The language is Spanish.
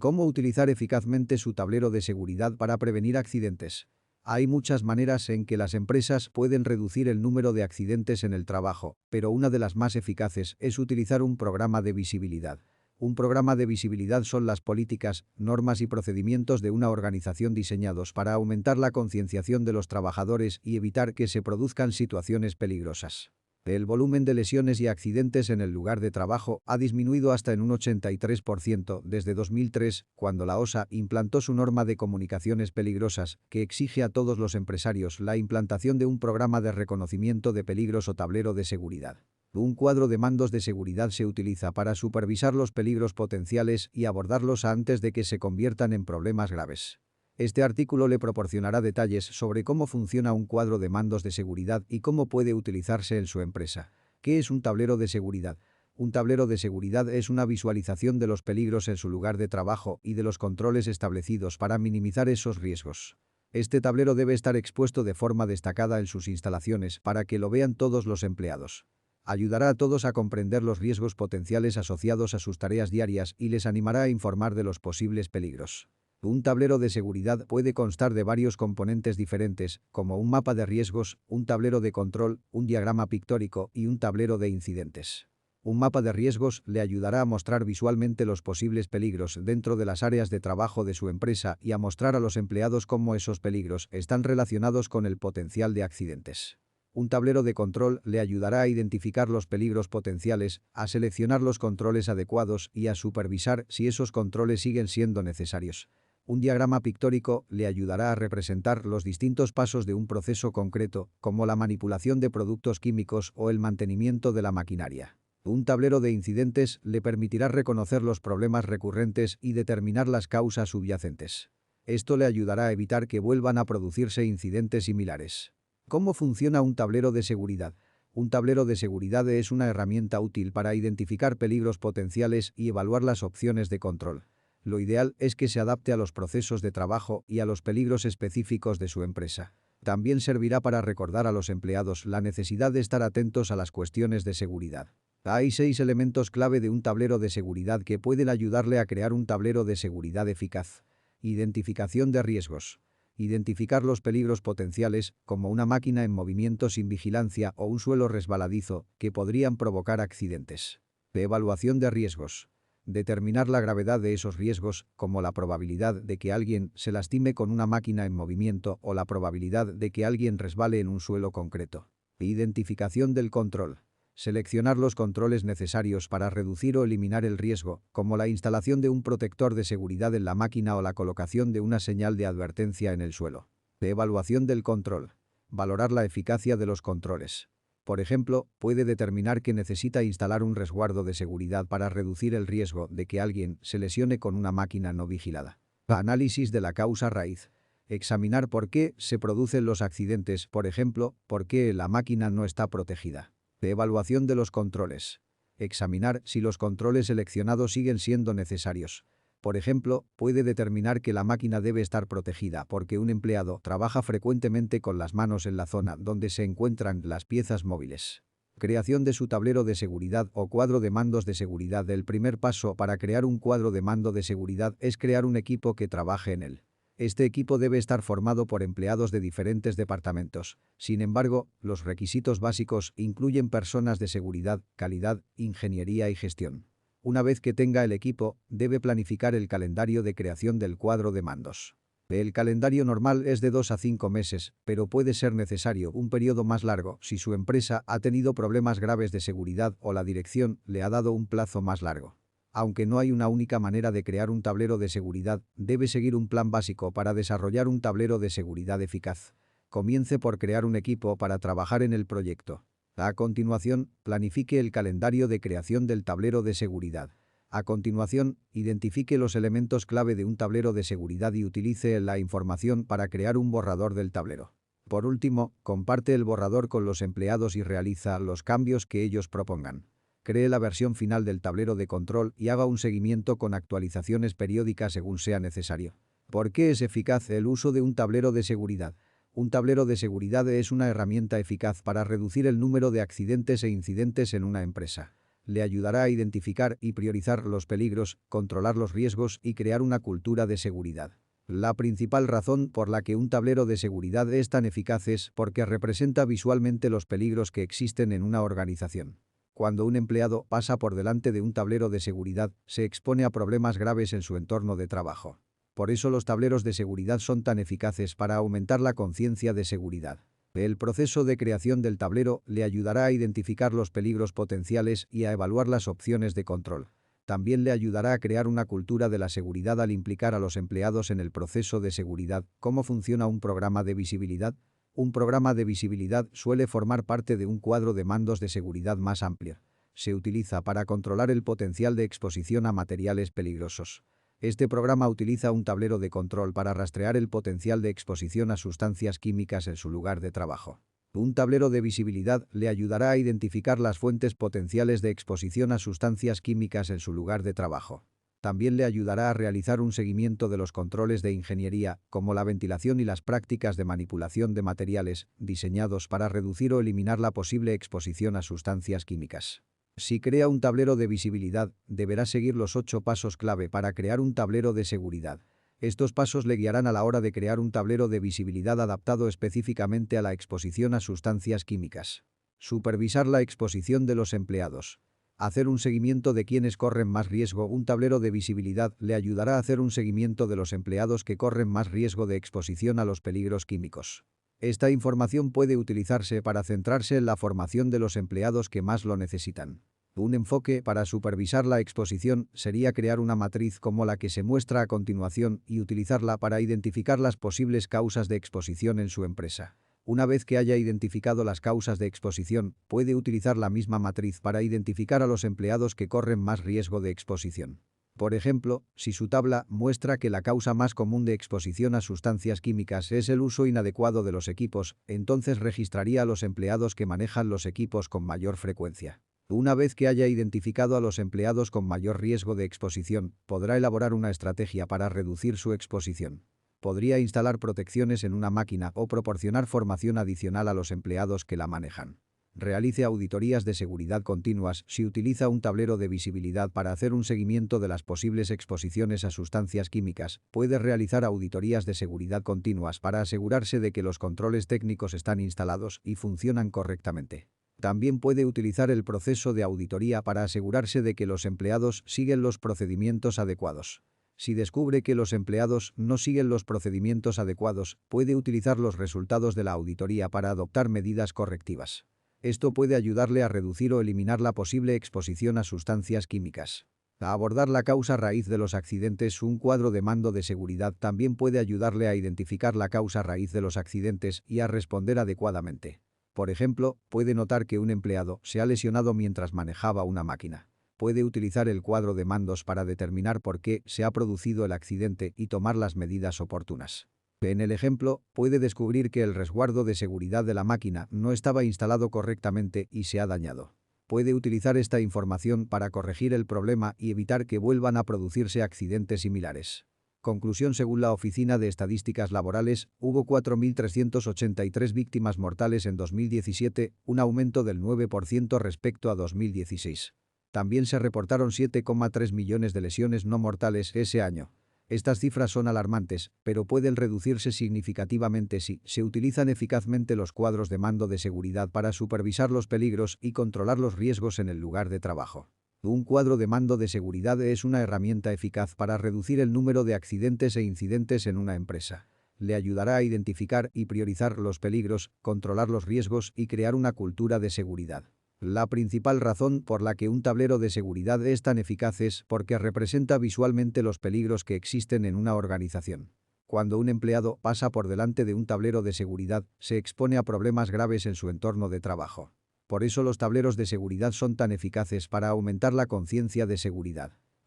¿Cómo utilizar eficazmente su tablero de seguridad para prevenir accidentes? Hay muchas maneras en que las empresas pueden reducir el número de accidentes en el trabajo, pero una de las más eficaces es utilizar un programa de visibilidad. Un programa de visibilidad son las políticas, normas y procedimientos de una organización diseñados para aumentar la concienciación de los trabajadores y evitar que se produzcan situaciones peligrosas. El volumen de lesiones y accidentes en el lugar de trabajo ha disminuido hasta en un 83% desde 2003, cuando la OSA implantó su norma de comunicaciones peligrosas, que exige a todos los empresarios la implantación de un programa de reconocimiento de peligros o tablero de seguridad. Un cuadro de mandos de seguridad se utiliza para supervisar los peligros potenciales y abordarlos antes de que se conviertan en problemas graves. Este artículo le proporcionará detalles sobre cómo funciona un cuadro de mandos de seguridad y cómo puede utilizarse en su empresa. ¿Qué es un tablero de seguridad? Un tablero de seguridad es una visualización de los peligros en su lugar de trabajo y de los controles establecidos para minimizar esos riesgos. Este tablero debe estar expuesto de forma destacada en sus instalaciones para que lo vean todos los empleados. Ayudará a todos a comprender los riesgos potenciales asociados a sus tareas diarias y les animará a informar de los posibles peligros. Un tablero de seguridad puede constar de varios componentes diferentes, como un mapa de riesgos, un tablero de control, un diagrama pictórico y un tablero de incidentes. Un mapa de riesgos le ayudará a mostrar visualmente los posibles peligros dentro de las áreas de trabajo de su empresa y a mostrar a los empleados cómo esos peligros están relacionados con el potencial de accidentes. Un tablero de control le ayudará a identificar los peligros potenciales, a seleccionar los controles adecuados y a supervisar si esos controles siguen siendo necesarios. Un diagrama pictórico le ayudará a representar los distintos pasos de un proceso concreto, como la manipulación de productos químicos o el mantenimiento de la maquinaria. Un tablero de incidentes le permitirá reconocer los problemas recurrentes y determinar las causas subyacentes. Esto le ayudará a evitar que vuelvan a producirse incidentes similares. ¿Cómo funciona un tablero de seguridad? Un tablero de seguridad es una herramienta útil para identificar peligros potenciales y evaluar las opciones de control. Lo ideal es que se adapte a los procesos de trabajo y a los peligros específicos de su empresa. También servirá para recordar a los empleados la necesidad de estar atentos a las cuestiones de seguridad. Hay 6 elementos clave de un tablero de seguridad que pueden ayudarle a crear un tablero de seguridad eficaz. Identificación de riesgos. Identificar los peligros potenciales, como una máquina en movimiento sin vigilancia o un suelo resbaladizo, que podrían provocar accidentes. Evaluación de riesgos. Determinar la gravedad de esos riesgos, como la probabilidad de que alguien se lastime con una máquina en movimiento o la probabilidad de que alguien resbale en un suelo concreto. Identificación del control. Seleccionar los controles necesarios para reducir o eliminar el riesgo, como la instalación de un protector de seguridad en la máquina o la colocación de una señal de advertencia en el suelo. Evaluación del control. Valorar la eficacia de los controles. Por ejemplo, puede determinar que necesita instalar un resguardo de seguridad para reducir el riesgo de que alguien se lesione con una máquina no vigilada. Análisis de la causa raíz. Examinar por qué se producen los accidentes, por ejemplo, por qué la máquina no está protegida. Evaluación de los controles. Examinar si los controles seleccionados siguen siendo necesarios. Por ejemplo, puede determinar que la máquina debe estar protegida porque un empleado trabaja frecuentemente con las manos en la zona donde se encuentran las piezas móviles. Creación de su tablero de seguridad o cuadro de mandos de seguridad. El primer paso para crear un cuadro de mando de seguridad es crear un equipo que trabaje en él. Este equipo debe estar formado por empleados de diferentes departamentos. Sin embargo, los requisitos básicos incluyen personas de seguridad, calidad, ingeniería y gestión. Una vez que tenga el equipo, debe planificar el calendario de creación del cuadro de mandos. El calendario normal es de 2 a 5 meses, pero puede ser necesario un periodo más largo si su empresa ha tenido problemas graves de seguridad o la dirección le ha dado un plazo más largo. Aunque no hay una única manera de crear un tablero de seguridad, debe seguir un plan básico para desarrollar un tablero de seguridad eficaz. Comience por crear un equipo para trabajar en el proyecto. A continuación, planifique el calendario de creación del tablero de seguridad. A continuación, identifique los elementos clave de un tablero de seguridad y utilice la información para crear un borrador del tablero. Por último, comparte el borrador con los empleados y realiza los cambios que ellos propongan. Cree la versión final del tablero de control y haga un seguimiento con actualizaciones periódicas según sea necesario. ¿Por qué es eficaz el uso de un tablero de seguridad? Un tablero de seguridad es una herramienta eficaz para reducir el número de accidentes e incidentes en una empresa. Le ayudará a identificar y priorizar los peligros, controlar los riesgos y crear una cultura de seguridad. La principal razón por la que un tablero de seguridad es tan eficaz es porque representa visualmente los peligros que existen en una organización. Cuando un empleado pasa por delante de un tablero de seguridad, se expone a problemas graves en su entorno de trabajo. Por eso los tableros de seguridad son tan eficaces para aumentar la conciencia de seguridad. El proceso de creación del tablero le ayudará a identificar los peligros potenciales y a evaluar las opciones de control. También le ayudará a crear una cultura de la seguridad al implicar a los empleados en el proceso de seguridad. ¿Cómo funciona un programa de visibilidad? Un programa de visibilidad suele formar parte de un cuadro de mandos de seguridad más amplio. Se utiliza para controlar el potencial de exposición a materiales peligrosos. Este programa utiliza un tablero de control para rastrear el potencial de exposición a sustancias químicas en su lugar de trabajo. Un tablero de visibilidad le ayudará a identificar las fuentes potenciales de exposición a sustancias químicas en su lugar de trabajo. También le ayudará a realizar un seguimiento de los controles de ingeniería, como la ventilación y las prácticas de manipulación de materiales, diseñados para reducir o eliminar la posible exposición a sustancias químicas. Si crea un tablero de visibilidad, deberá seguir los 8 pasos clave para crear un tablero de seguridad. Estos pasos le guiarán a la hora de crear un tablero de visibilidad adaptado específicamente a la exposición a sustancias químicas. Supervisar la exposición de los empleados. Hacer un seguimiento de quienes corren más riesgo. Un tablero de visibilidad le ayudará a hacer un seguimiento de los empleados que corren más riesgo de exposición a los peligros químicos. Esta información puede utilizarse para centrarse en la formación de los empleados que más lo necesitan. Un enfoque para supervisar la exposición sería crear una matriz como la que se muestra a continuación y utilizarla para identificar las posibles causas de exposición en su empresa. Una vez que haya identificado las causas de exposición, puede utilizar la misma matriz para identificar a los empleados que corren más riesgo de exposición. Por ejemplo, si su tabla muestra que la causa más común de exposición a sustancias químicas es el uso inadecuado de los equipos, entonces registraría a los empleados que manejan los equipos con mayor frecuencia. Una vez que haya identificado a los empleados con mayor riesgo de exposición, podrá elaborar una estrategia para reducir su exposición. Podría instalar protecciones en una máquina o proporcionar formación adicional a los empleados que la manejan. Realice auditorías de seguridad continuas. Si utiliza un tablero de visibilidad para hacer un seguimiento de las posibles exposiciones a sustancias químicas, puede realizar auditorías de seguridad continuas para asegurarse de que los controles técnicos están instalados y funcionan correctamente. También puede utilizar el proceso de auditoría para asegurarse de que los empleados siguen los procedimientos adecuados. Si descubre que los empleados no siguen los procedimientos adecuados, puede utilizar los resultados de la auditoría para adoptar medidas correctivas. Esto puede ayudarle a reducir o eliminar la posible exposición a sustancias químicas. A abordar la causa raíz de los accidentes. Un cuadro de mando de seguridad también puede ayudarle a identificar la causa raíz de los accidentes y a responder adecuadamente. Por ejemplo, puede notar que un empleado se ha lesionado mientras manejaba una máquina. Puede utilizar el cuadro de mandos para determinar por qué se ha producido el accidente y tomar las medidas oportunas. En el ejemplo, puede descubrir que el resguardo de seguridad de la máquina no estaba instalado correctamente y se ha dañado. Puede utilizar esta información para corregir el problema y evitar que vuelvan a producirse accidentes similares. Conclusión: según la Oficina de Estadísticas Laborales, hubo 4.383 víctimas mortales en 2017, un aumento del 9% respecto a 2016. También se reportaron 7,3 millones de lesiones no mortales ese año. Estas cifras son alarmantes, pero pueden reducirse significativamente si se utilizan eficazmente los cuadros de mando de seguridad para supervisar los peligros y controlar los riesgos en el lugar de trabajo. Un cuadro de mando de seguridad es una herramienta eficaz para reducir el número de accidentes e incidentes en una empresa. Le ayudará a identificar y priorizar los peligros, controlar los riesgos y crear una cultura de seguridad. La principal razón por la que un tablero de seguridad es tan eficaz es porque representa visualmente los peligros que existen en una organización. Cuando un empleado pasa por delante de un tablero de seguridad, se expone a problemas graves en su entorno de trabajo. Por eso los tableros de seguridad son tan eficaces para aumentar la conciencia de seguridad.